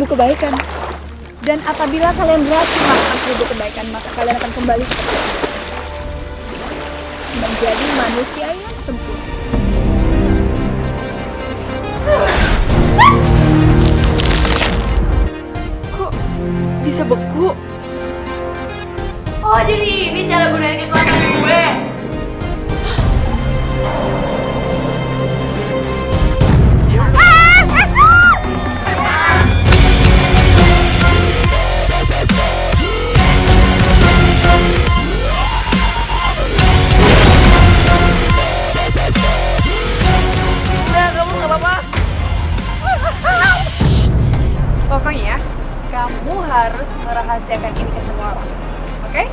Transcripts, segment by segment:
kebaikan. Dan apabila kalian berhasil melakukan 1000 kebaikan, maka kalian akan kembali seperti itu. Menjadi manusia yang sempurna. Kok bisa beku? Oh, jadi ini cara gunain kekuatan gue. Pokoknya kamu harus merahasiakan ini ke semua orang, oke?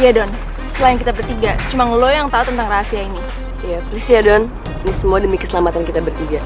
Iya Don, selain kita bertiga, cuma lo yang tahu tentang rahasia ini. Ya, please ya Don. Ini semua demi keselamatan kita bertiga.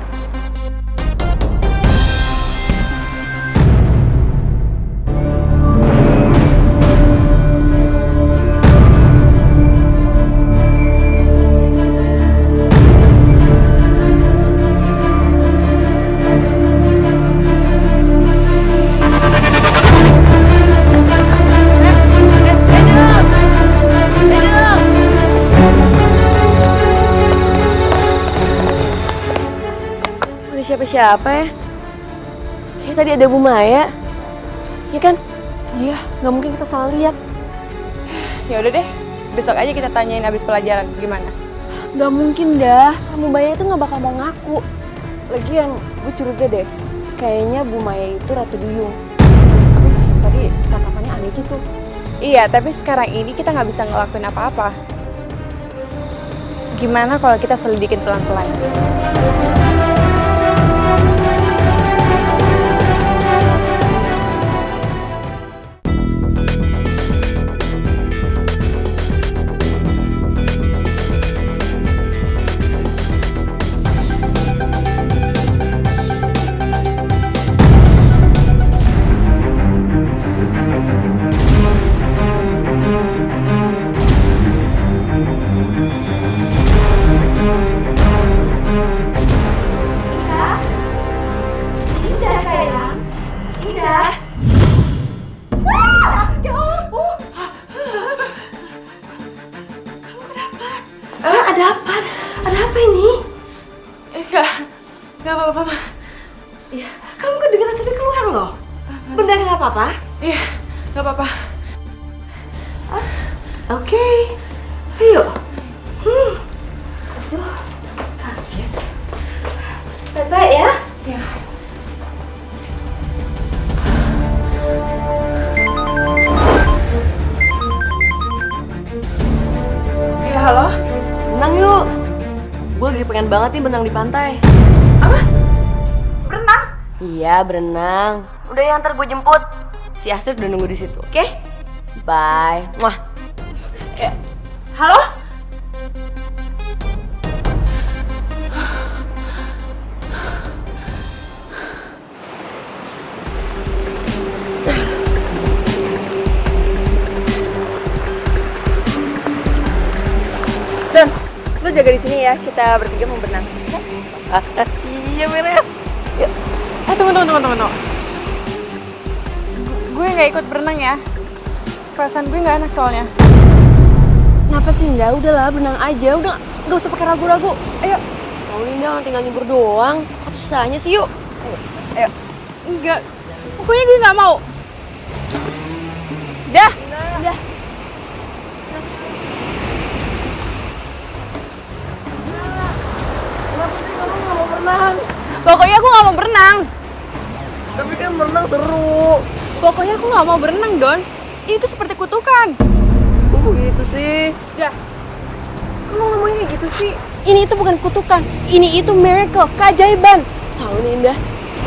Siapa-siapa ya? Kayak tadi ada Bu Maya. Ya kan? Iya, nggak mungkin kita salah lihat. Ya udah deh, besok aja kita tanyain abis pelajaran gimana. Gak mungkin dah, Bu Maya itu gak bakal mau ngaku. Lagian gue curiga deh, kayaknya Bu Maya itu Ratu Duyung. Habis tadi tatapannya aneh gitu. Iya, tapi sekarang ini kita nggak bisa ngelakuin apa-apa. Gimana kalau kita selidikin pelan-pelan? Ada apa ini? Enggak apa-apa, Ma. Iya. Kamu kedengeran sampai keluar loh. Benar nggak apa-apa? Iya, nggak apa-apa. Oke. Ayo. Aduh, kaget. Baik-baik ya. Iya. Iya, halo? Berenang yuk. Gue lagi pengen banget nih berenang di pantai. Apa? Berenang? Iya, berenang. Udah ya, ntar gue jemput. Si Astrid udah nunggu di situ, oke? Bye. Wah. Ya. Halo? Don, lo jaga di sini ya, kita bertiga mau berenang. Iya, beres. Ya. Tunggu. Gue nggak ikut berenang ya. Perasaan gue nggak enak soalnya. Kenapa sih Nda? Udahlah, berenang aja. Udah, gak usah pakai ragu-ragu. Ayo. Mau Linda tinggal nyebur doang. Apa susahnya sih, yuk? Ayo. Enggak. Pokoknya gue nggak mau. Dah. Udah. Pokoknya aku nggak mau berenang. Tapi kan berenang seru. Pokoknya aku nggak mau berenang, Don. Itu seperti kutukan. Kok begitu sih? Dah. Kok lo ngomongnya kayak gitu sih? Ini itu bukan kutukan. Ini itu miracle, keajaiban. Tahu nih, Indah.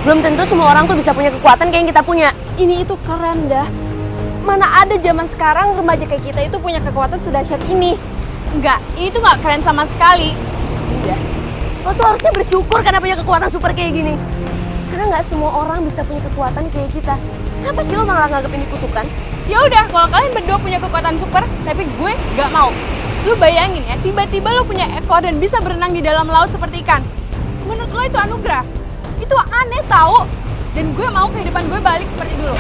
Belum tentu semua orang tuh bisa punya kekuatan kayak yang kita punya. Ini itu keren dah. Mana ada zaman sekarang remaja kayak kita itu punya kekuatan sedahsyat ini. Enggak, ini tuh nggak keren sama sekali. Indah, lo tuh harusnya bersyukur karena punya kekuatan super kayak gini. Karena nggak semua orang bisa punya kekuatan kayak kita. Kenapa sih lo malah nganggep ini kutukan? Ya udah, kalau kalian berdua punya kekuatan super, tapi gue nggak mau. Lu bayangin ya, tiba-tiba lu punya ekor dan bisa berenang di dalam laut seperti ikan. Menurut lo itu anugerah? Itu aneh tahu. Dan gue mau kehidupan gue balik seperti dulu.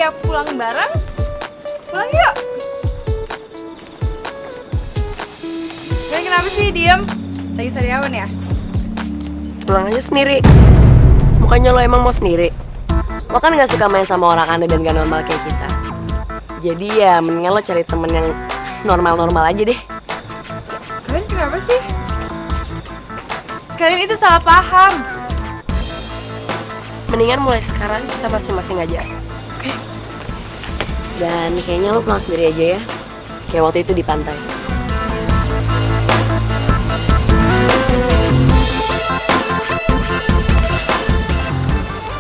Siap pulang bareng? Pulang yuk. Gue kenapa sih diem? Lagi sariawan ya? Pulang aja sendiri. Mukanya lo emang mau sendiri. Lo kan gak suka main sama orang aneh dan gak normal kayak kita. Jadi ya mendingan lo cari temen yang normal-normal aja deh. Kalian kenapa sih? Kalian itu salah paham. Mendingan mulai sekarang kita masing-masing aja. Dan kayaknya lo pulang sendiri aja ya. Kayak waktu itu di pantai.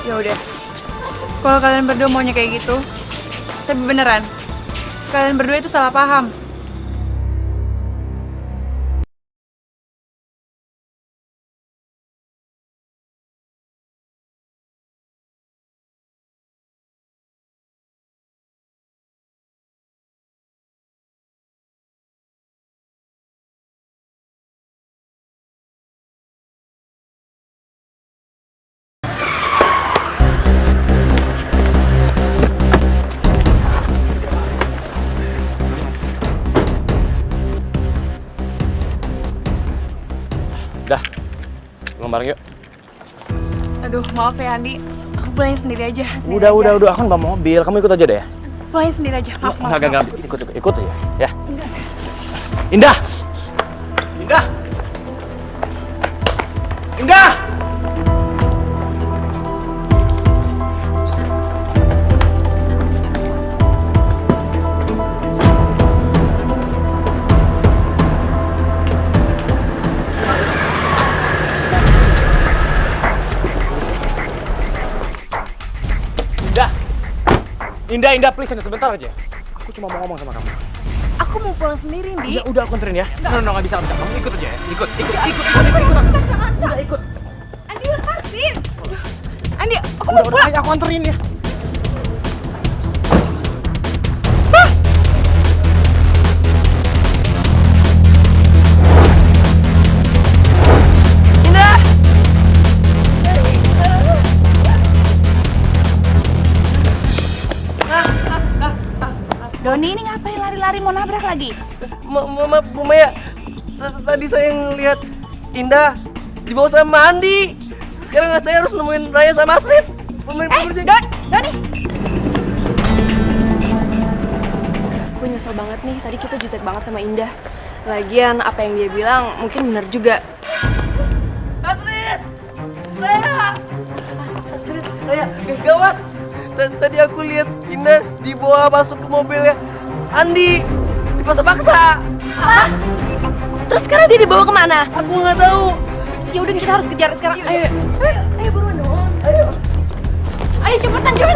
Ya udah. Kalau kalian berdua maunya kayak gitu, tapi beneran, kalian berdua itu salah paham. Dah, pulang bareng yuk. Aduh, maaf ya Andi, aku pulangin sendiri aja. Udah, aku kan bawa mobil, kamu ikut aja deh ya. Pulangin sendiri aja, maaf. Enggak, ikut aja, ya. Indah! Indah! Indah! Indah, please, sebentar aja. Aku cuma mau ngomong sama kamu. Aku mau pulang sendiri, Di. Ya udah, aku anterin ya. Nggak bisa. Kamu ikut aja ya. Ikut. Maksa. Udah, ikut. Andi, lepasin. Andi, aku mau Udah, pulang. ayo aku anterin ya. Doni, ini ngapain lari-lari mau nabrak lagi? Bu Maya, tadi saya ngelihat Indah dibawa sama Andi. Sekarang saya harus nemuin Raya sama Astrid. Doni! Gue nyesel banget nih, tadi kita jutek banget sama Indah. Lagian apa yang dia bilang mungkin benar juga. Astrid! Raya, gawat! Tadi aku lihat Indah dibawa masuk ke mobilnya Andi, dipaksa-paksa. Apa? Terus sekarang dia dibawa kemana? Aku nggak tahu. Ya udah kita harus kejar sekarang. Ayo. Ayo buruan dong. Ayo cepetan. Buruan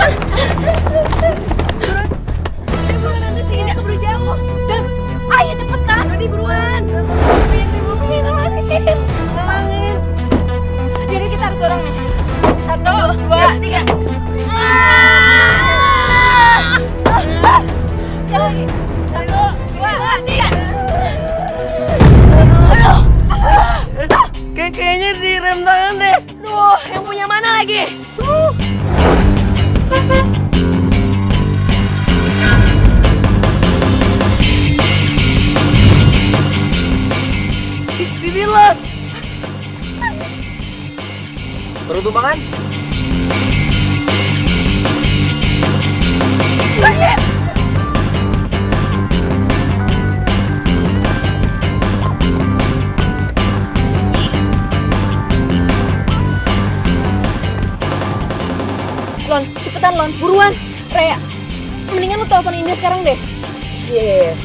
nanti sih, ini keburu jauh. Dan ayo cepetan. Doni buruan. Nalangin. Jadi kita harus dorong nih. 1, 2, 3. Jalan lagi. 1, 2, 3. Kayaknya direm tangan deh. Duh, yang punya mana lagi? Dibilang. Perlu makan? Lon, cepetan Lon, buruan. Raya, mendingan lu telepon Indah sekarang deh. Iya.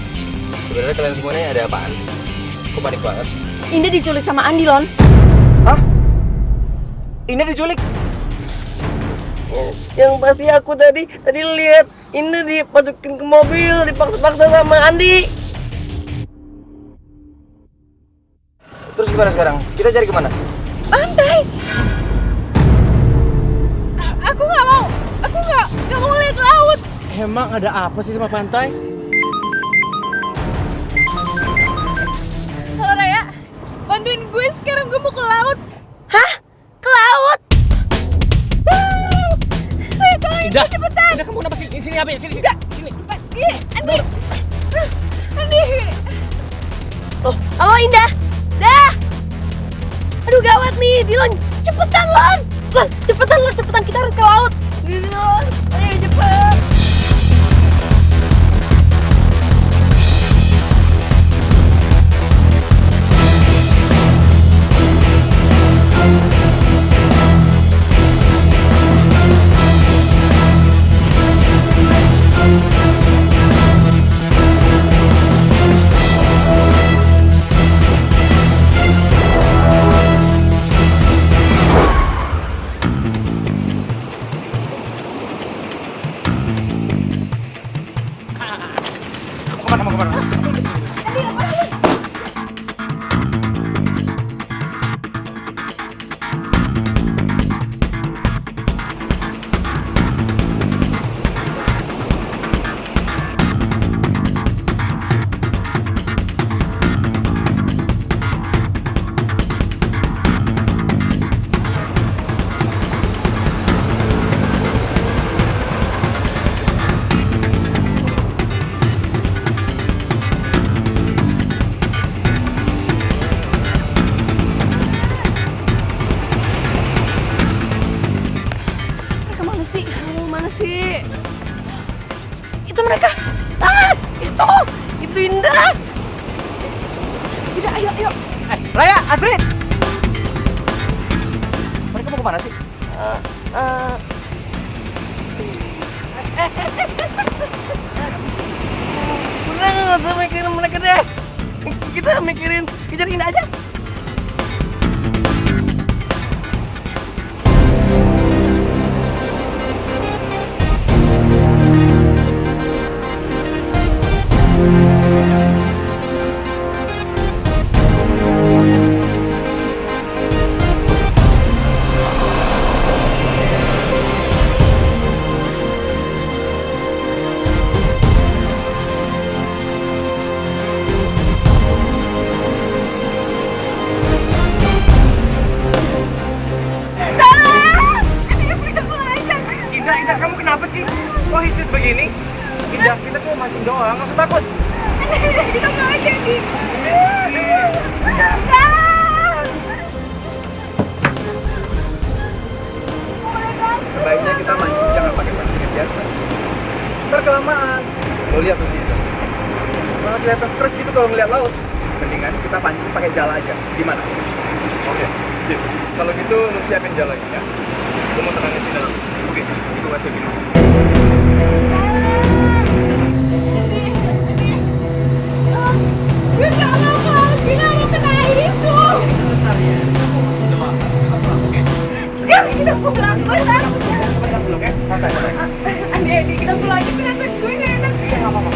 Sebenarnya kalian semua ini ada apaan sih? Kok panik banget? Indah diculik sama Andi, Lon. Hah? Ini diculik? Yang pasti aku tadi lihat Indah dimasukin ke mobil, dipaksa-paksa sama Andi. Terus gimana sekarang? Kita cari kemana? Pantai. Aku nggak mau. Aku nggak mau lihat laut. Emang ada apa sih sama pantai? Halo Raya, bantuin gue sekarang, gue mau ke laut. Hah? Ke laut? Raya, tolongin Indah, gue cepetan. Indah, kamu kenapa sih? Sini apa ya? Sini. Andi. Andi. Oh, halo Indah. Dah. Aduh gawat nih, Dilon. Cepetan, Lon. Lon, cepetan kita harus ke laut. Dilon, ayo cepet. Mau kemana? Itu mereka. Ah, itu Indah. Udah, ayo. Raya, Astrid! Mereka mau kemana sih? Udah nggak usah mikirin mereka deh. Kita mikirin kejar Indah aja. Indah, kamu kenapa sih? Kok histeris begini? Indah, kita cuma mancing doang, nggak usah takut. Kita mau jadi. Sebaiknya kita mancing, jangan pakai pancing yang biasa. Ntar kelamaan. Lo lihat tuh sih. Malah kelihatan stres gitu kalau ngeliat laut. Mendingan kita pancing pakai jala aja. Gimana? Oke, sip. Kalau gitu lo siapin jalanya ya. Lo mau tenangin sini dalam. Oke, itu kasih gini. Gue nggak mau kena itu. Sekarang kita pulang, gue taruh. Oke, santai. Andi, kita pulang aja, perasaan gue nggak enak. Nggak apa-apa.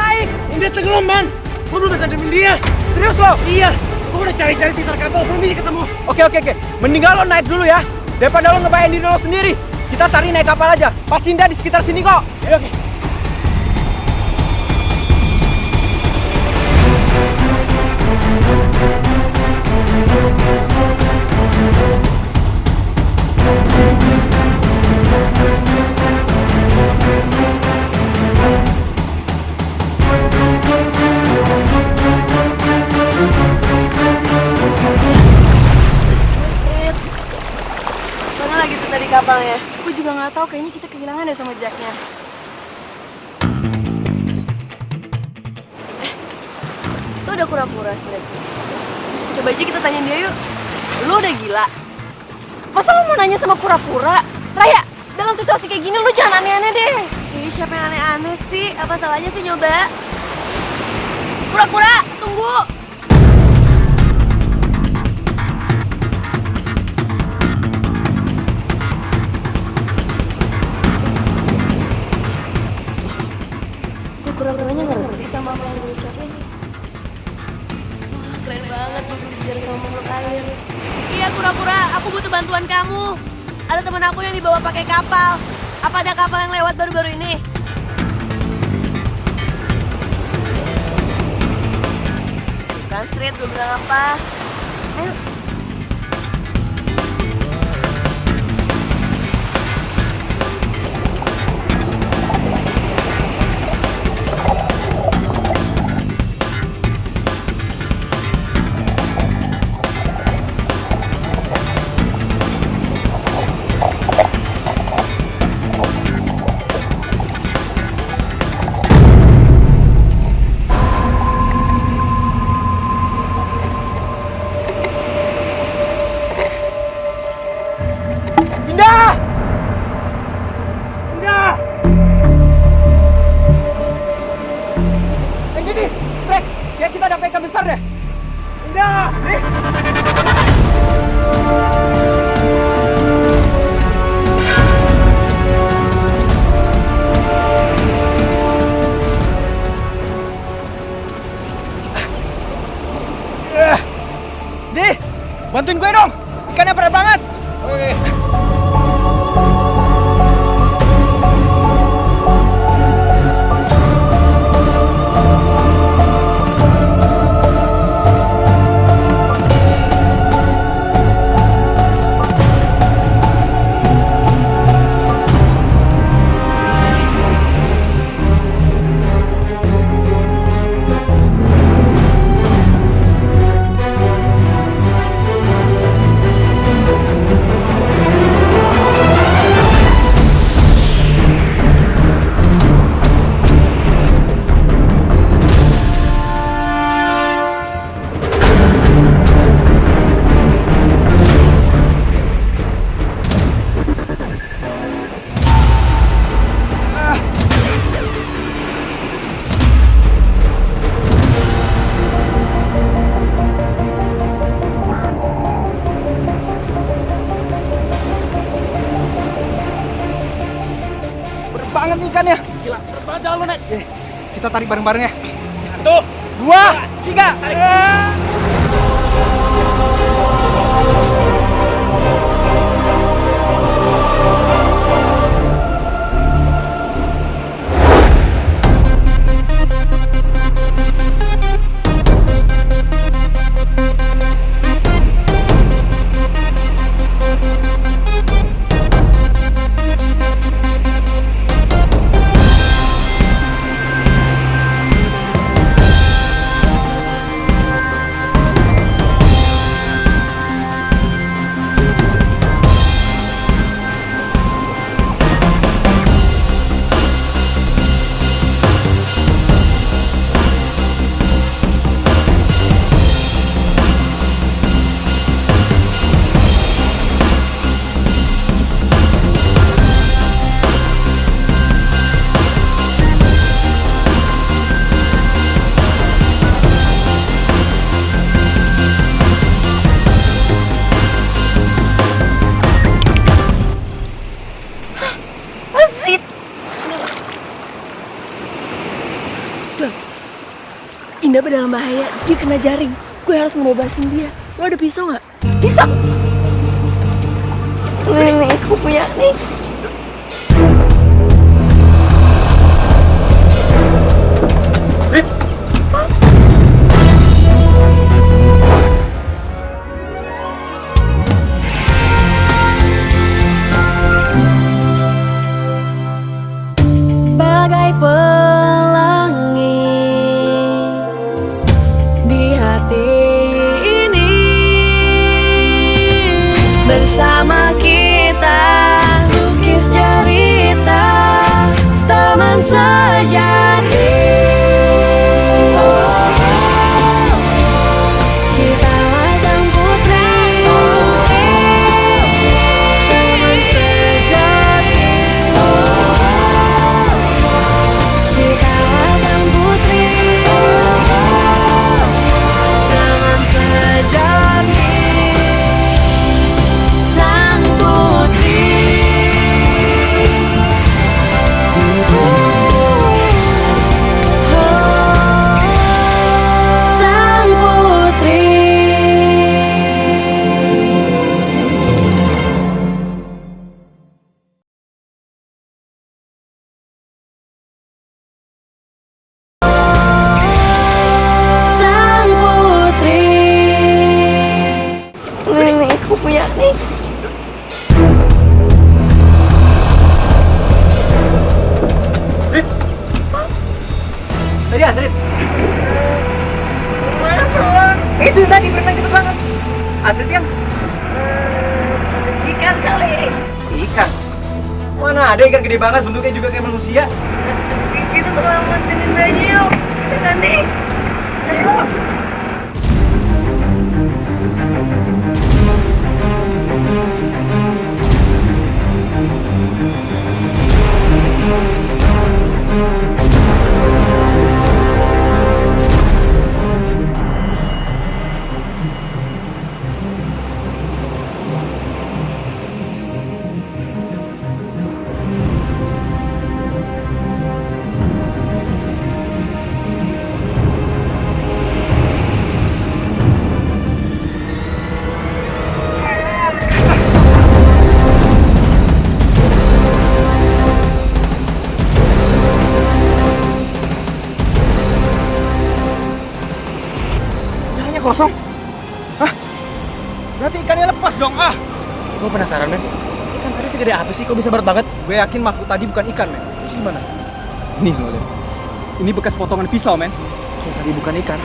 naik. Indah tenggelam, man. Gue belum bisa nemuin dia. Serius lo? Iya, gue udah cari-cari sekitar kapal, belum bisa ketemu. Oke. Mendingan lo naik dulu ya. Daripada lo ngebayain diri lo sendiri. Kita cari naik kapal aja. Pasti Indah di sekitar sini kok. Oke. Astrid, mana lagi tuh tadi kapalnya? Gue juga nggak tahu, kayaknya kita kehilangan deh sama Jacknya. Lo udah pura-pura, Astrid. Coba aja kita tanyain dia yuk. Lo udah gila? Masa lo mau nanya sama pura-pura? Raya, dalam situasi kayak gini lo jangan aneh-aneh deh. Ih, siapa yang aneh-aneh sih? Apa salahnya sih nyoba? Pura-pura, tunggu. Gue pura-puranya nggak ngerti sama apa yang gue ucapin. Keren banget gue bisa bicara sama makhluk air. Iya, pura-pura, aku butuh bantuan kamu. Ada teman aku yang dibawa pakai kapal. Apa ada kapal yang lewat baru-baru ini? Bukan, Street, gue bilang apa? Ayo. Indah! Indah! Ini, Strek. Kayak kita ada PK besar deh. Indah! Nih! Di, bantuin gue dong. Ikannya berat banget. Oke. Banget nih ikannya. Gila, berat banget jalan lo, Net. Kita tarik bareng-bareng ya. 1, 2, 3. Tarik. Indah dalam bahaya, dia kena jaring. Gue harus ngebebasin dia. Lo ada pisau nggak? Pisau. Nih, aku punya nih. Bagai pelangi di hati ini, bersama kita lukis cerita teman sejati. Kitalah sang putri, teman sejati. Kitalah sang putri, teman sejati. Sang putri, sang putri. Sang putri. Nih, aku punya nih. Tadi Asrit. Mana pelan? Itu tadi berenang cepet banget. Asrit yang ikan kali. Ikan? Mana ada ikan gede banget, bentuknya juga kayak manusia. Kita selamatin aja yuk. Kita ganti. Ayo. Caranya kosong. Hah? Berarti ikannya lepas dong. Gue penasaran, men. Ikan tadi segede apa sih? Kok bisa berat banget? Gue yakin makhluk tadi bukan ikan, men. Terus gimana? Nih, lo lihat. Ini bekas potongan pisau, men. Kalau tadi bukan ikan,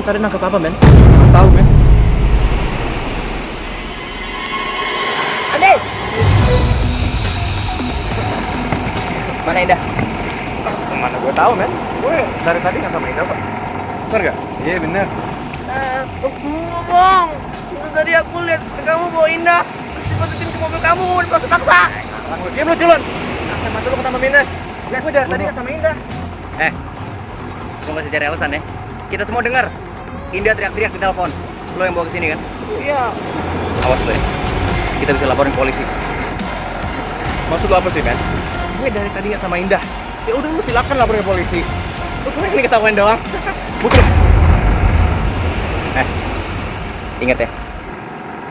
kita ada nangkep apa, men? Nggak tahu, men. Ade! Mana Indah? Mana gue tahu, men. Gue dari tadi nggak sama Indah, Pak. Bener nggak? Iya, bener. Ngomong. Itu tadi aku lihat kamu bawa Indah, terus dimasukin ke mobil kamu, dipaksa-paksa. Lang lu, diam lu culun. Nah, mantu lu ketambah minus. Lihat gue dari tadi nggak sama Indah. Gue masih cari alasan ya. Kita semua dengar. Indah teriak-teriak di telepon. Lo yang bawa ke sini kan? Iya. Awas lo ya. Kita bisa laporin ke polisi. Maksud lo apa sih, men? Gue dari tadi nggak sama Indah. Ya udah lu silakan laporin ke polisi. Lu cuma ini ketahuan doang. Bukan. Ingat ya.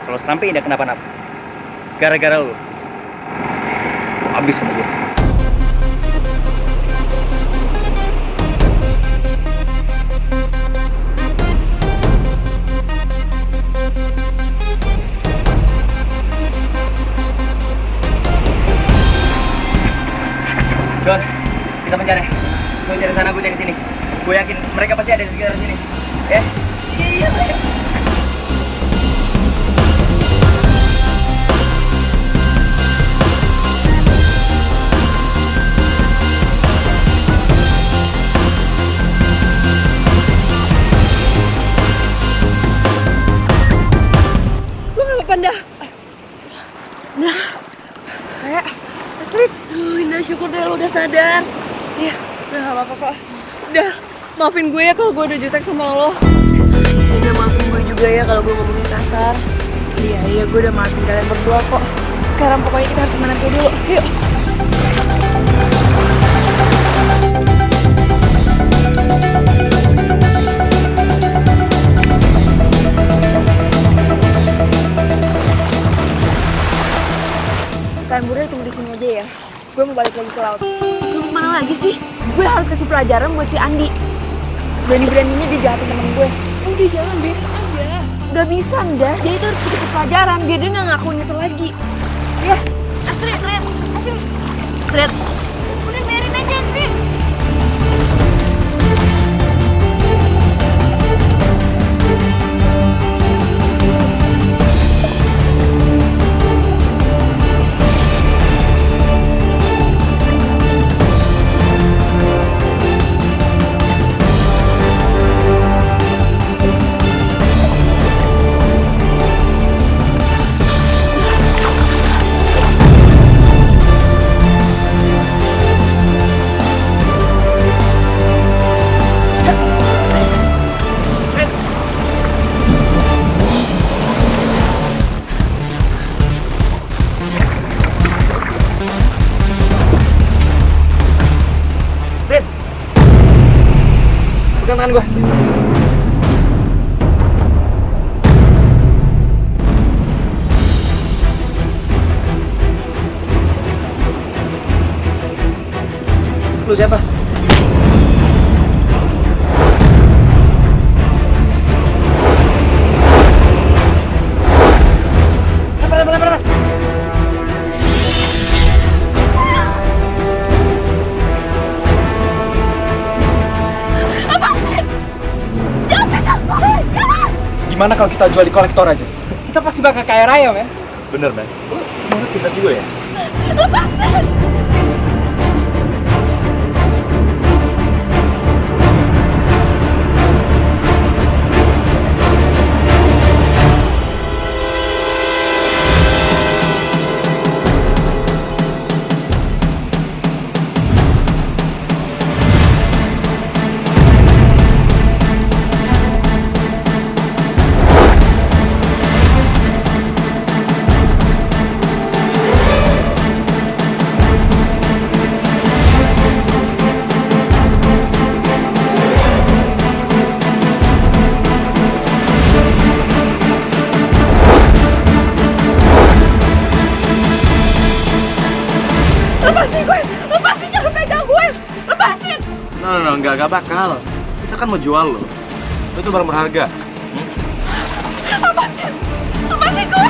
Kalau sampai Indah kenapa-napa, gara-gara lu habis sama gue. Don, kita mencari. Gue cari sana, gue cari sini. Gue yakin mereka pasti ada di sekitar sini. Ya? Iya. Lo gak apa-apa, Indah? Nah, kayak Astrid. Indah, syukur deh lo udah sadar. Iya, udah gak apa-apa kok. Udah, maafin gue ya kalau gue udah jutek sama lo. Indah, maafin gue juga ya kalau gue ngomongin kasar. Iya, gue udah maafin kalian berdua kok. Sekarang pokoknya kita harus menanti dulu. Yuk. Gue mau balik lagi ke laut. Lu kemana lagi sih? Gue harus kasih pelajaran buat si Andi. Berani-beraninya dia jahatin temen gue. Udah jangan biarin aja. Gak bisa, Nda. Dia itu harus dikasih pelajaran biar dia gak ngakuin itu lagi. Ya, Astrid. Astrid. Udah biarin aja Astrid. Pegang tangan gue. Lu siapa? Cepat. Gimana kalau kita jual di kolektor aja? Kita pasti bakal kaya raya, men. Bener, men. Lu menurut cinta juga ya? Lepasin, jangan pegang gue. Lepasin. No, nggak bakal. Kita kan mau jual lo. Itu barang berharga. Lepasin gue.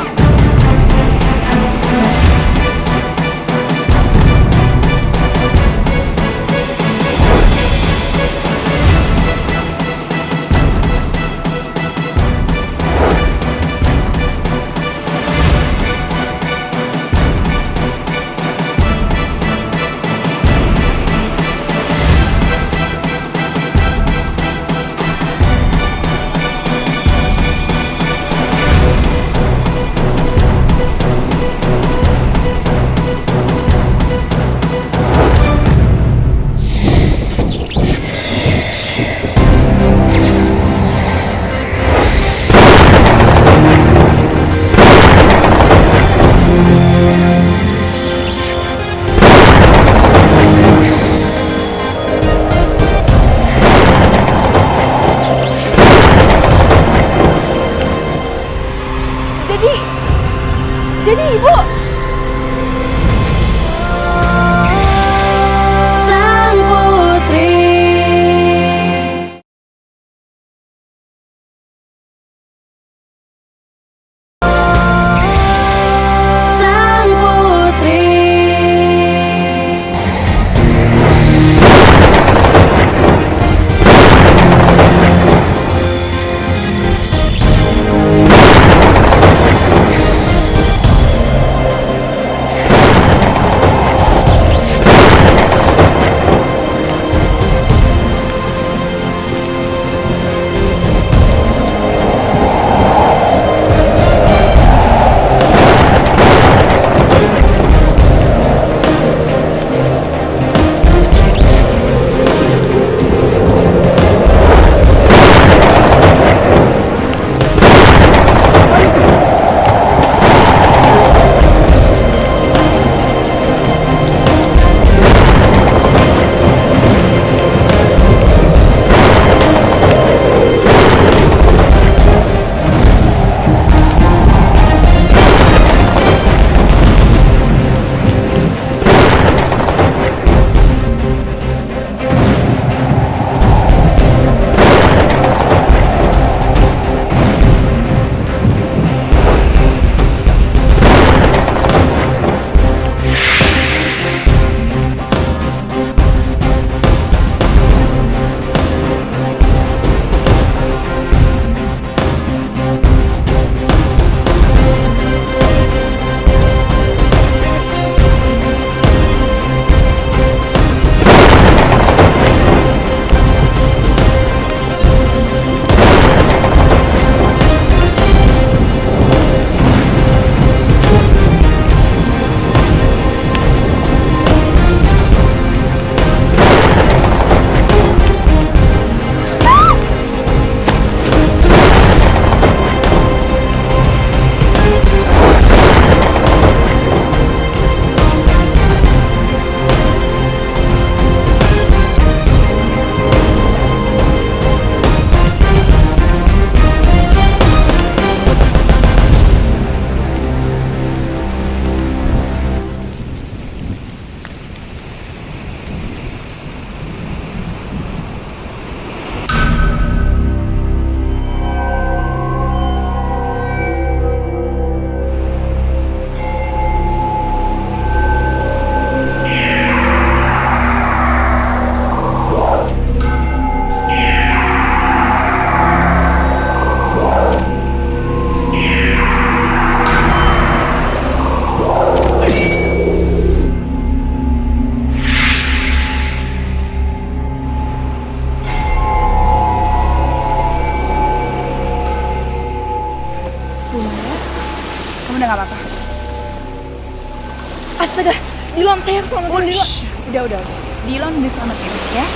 Saya harus selamatin Dila. Udah. Dilon diselamatin ya.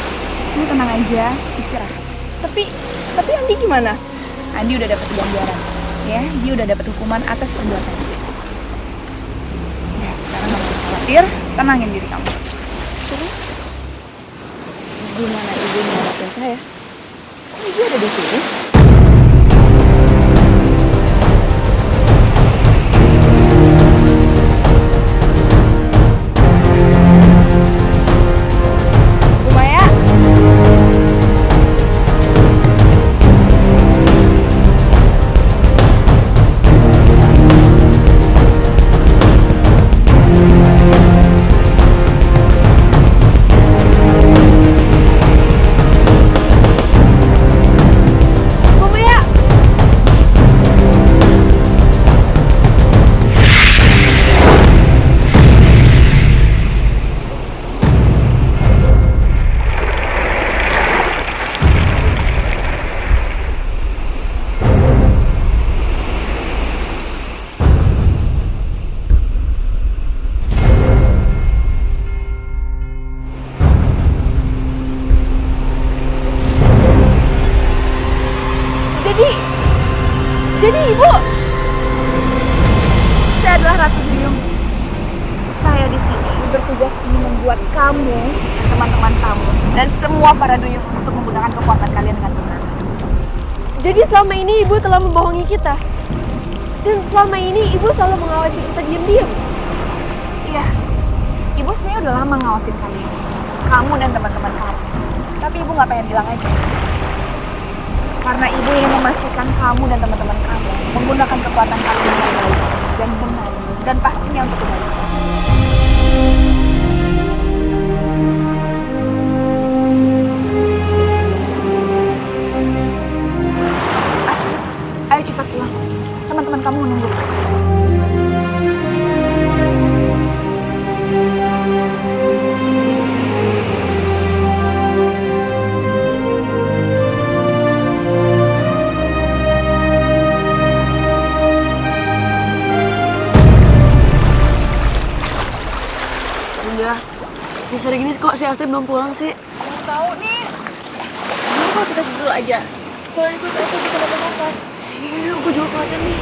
Kamu tenang aja, istirahat. Tapi Andi gimana? Andi udah dapat ganjaran, ya. Dia udah dapat hukuman atas perbuatannya. Ya, sekarang kamu harus khawatir, tenangin diri kamu. Terus gimana ibu nyelamatin saya? Kok ibu ada di sini? Bu Maya? Bu Maya? Jadi ibu Saya adalah Ratu Duyung. Saya di sini bertugas ingin membuat kamu, teman-teman kamu, dan semua para duyung untuk menggunakan kekuatan kalian dengan benar. jadi selama ini ibu telah membohongi kita. Dan selama ini ibu selalu mengawasi kita diam-diam. Iya, ibu sebenarnya udah lama ngawasin kalian, kamu dan teman-teman kamu. Tapi ibu nggak pengen bilang aja. Karena ibu ingin memastikan kamu dan teman-teman kamu menggunakan kekuatan kalian dengan baik dan benar dan pastinya untuk kebaikan. Astrid, ayo cepat pulang. Teman-teman kamu menunggu. Enggak. Ini sore gini kok si Astrid belum pulang sih? Tahu nih. Gimana kalau kita dulu aja? Soalnya gue tahu kita kenapa-napa. Iya, gue juga khawatir nih.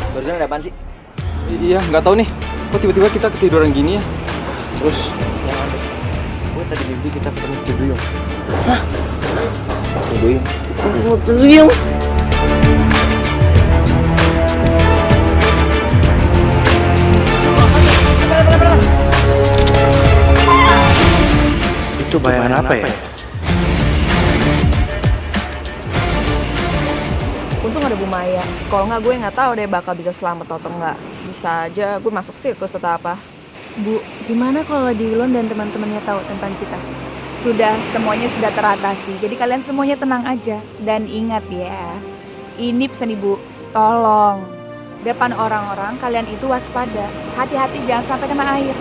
Barusan ada apaan sih? Iya, nggak tahu nih. Kok tiba-tiba kita ketiduran gini ya? Terus yang aneh, gue tadi mimpi kita ketemu Putri Duyung. Duyung. Duyung. Itu bayangan apa ya? Untung ada Bu Maya. Kalau nggak gue nggak tahu deh bakal bisa selamat atau enggak. Bisa aja gue masuk sirkus atau apa. Bu, gimana kalau Dilon dan teman-temannya tahu tentang kita? Sudah, semuanya sudah teratasi. Jadi kalian semuanya tenang aja. Dan ingat ya, ini pesan Ibu, tolong. Depan orang-orang kalian itu waspada. Hati-hati jangan sampai kena air.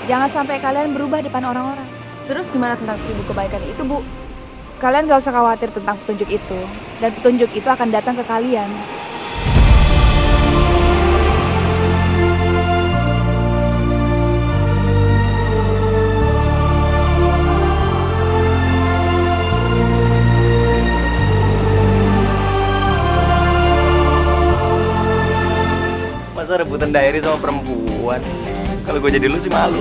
Jangan sampai kalian berubah depan orang-orang. Terus gimana tentang 1000 kebaikan itu, Bu? Kalian gak usah khawatir tentang petunjuk itu. Dan petunjuk itu akan datang ke kalian. Masa rebutan diary sama perempuan? Kalau gue jadi lu sih malu.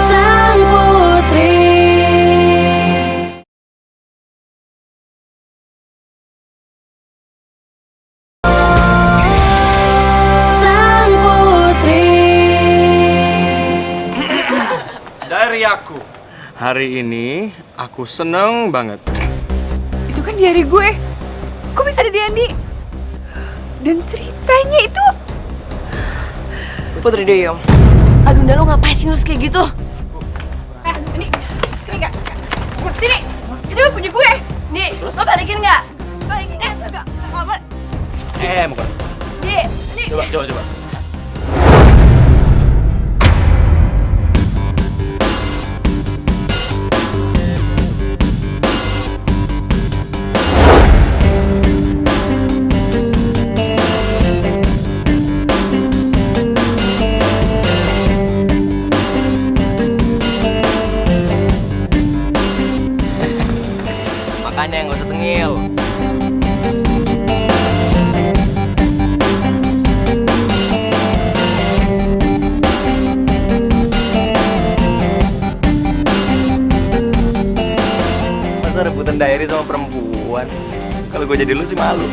Sang putri. Sang putri. Dari aku. Hari ini aku seneng banget. Itu kan diary gue. Kok bisa ada di Andi? Dan ceritanya itu... Putri Duyung. Aduh, Nda, lo ngapain sih nulis kayak gitu? Ini, sini Kak. Sini, itu punya gue. Nih, lo balikin nggak? Balikin, enggak boleh. Bukan. Di, ini. Coba. Makanya nggak usah tengil. Masa rebutan diary sama perempuan? Kalau gue jadi lu sih malu.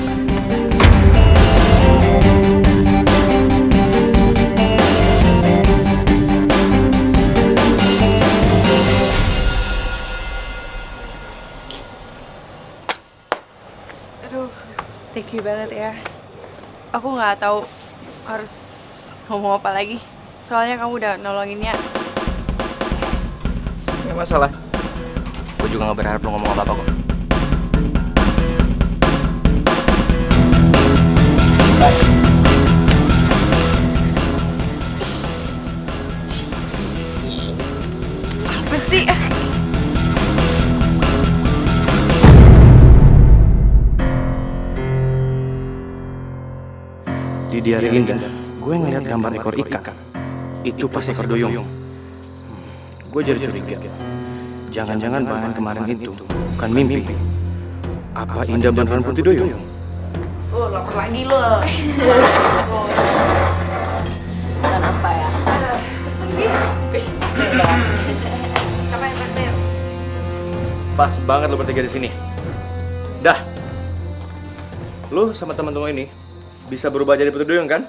Aduh, thank you banget ya. Aku nggak tahu harus ngomong apa lagi. Soalnya kamu udah nolonginnya. Nggak masalah. Gue juga nggak berharap lu ngomong apa-apa kok. Apa sih? Di diary Indah, gue ngeliat gambar ekor ikan. Itu pas ekor duyung. Gue jadi curiga. Jangan-jangan bahan kemarin itu bukan mimpi. Apa Indah beneran putri duyung? Oh, lapar lagi lo. Dan apa ya? Pesen gitu. Siapa yang traktir? Pas banget lo bertiga di sini. Dah. Lo sama teman-teman ini bisa berubah jadi putri duyung kan?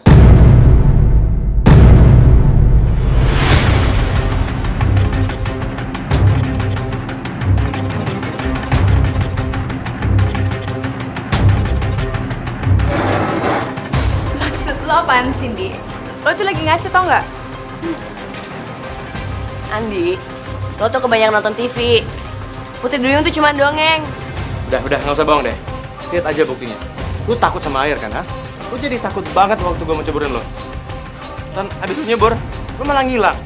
Maksud lo apaan sih, Di? Lo tuh lagi ngaca tau nggak? Andi, lo tuh kebanyakan nonton TV. Putri Duyung tuh cuma dongeng. Udah, nggak usah bohong deh. Lihat aja buktinya. Lu takut sama air kan, ha? Lu jadi takut banget waktu gua mau ceburin lo. Dan abis lu nyebur, lu malah ngilang.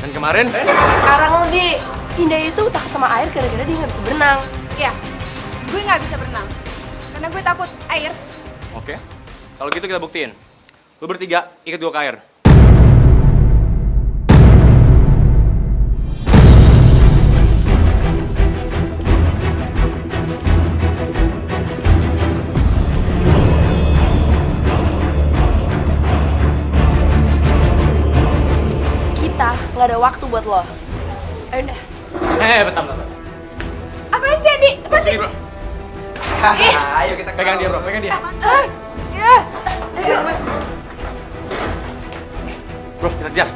Dan kemarin, Sekarang lo, Di. Indah itu takut sama air gara-gara dia nggak bisa berenang. Ya, gue nggak bisa berenang. Karena gue takut air. Oke. Kalau gitu kita buktiin. Lu bertiga ikut gua ke air. Kita nggak ada waktu buat lo. Ayo dah. Bentar. sih, Andi? Apa sih? Bro. Ayo kita pegang dia, bro. Pegang dia. Bro, kita kejar.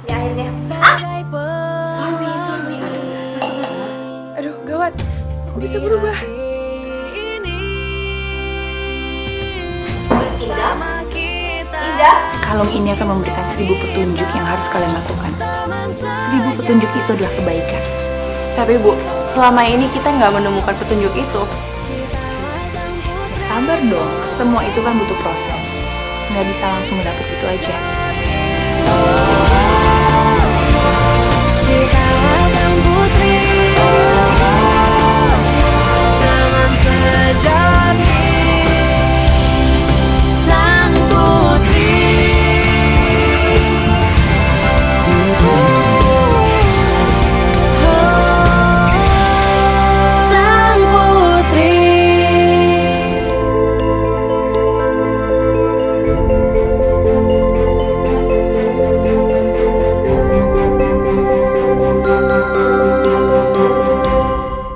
Ya akhirnya. Aduh, gawat. Aku bisa berubah. Indah. Kalung ini akan memberikan 1000 petunjuk yang harus kalian lakukan. 1000 petunjuk itu adalah kebaikan. Tapi Bu, selama ini kita nggak menemukan petunjuk itu. Ya, sabar dong, semua itu kan butuh proses. Nggak bisa langsung dapet itu aja.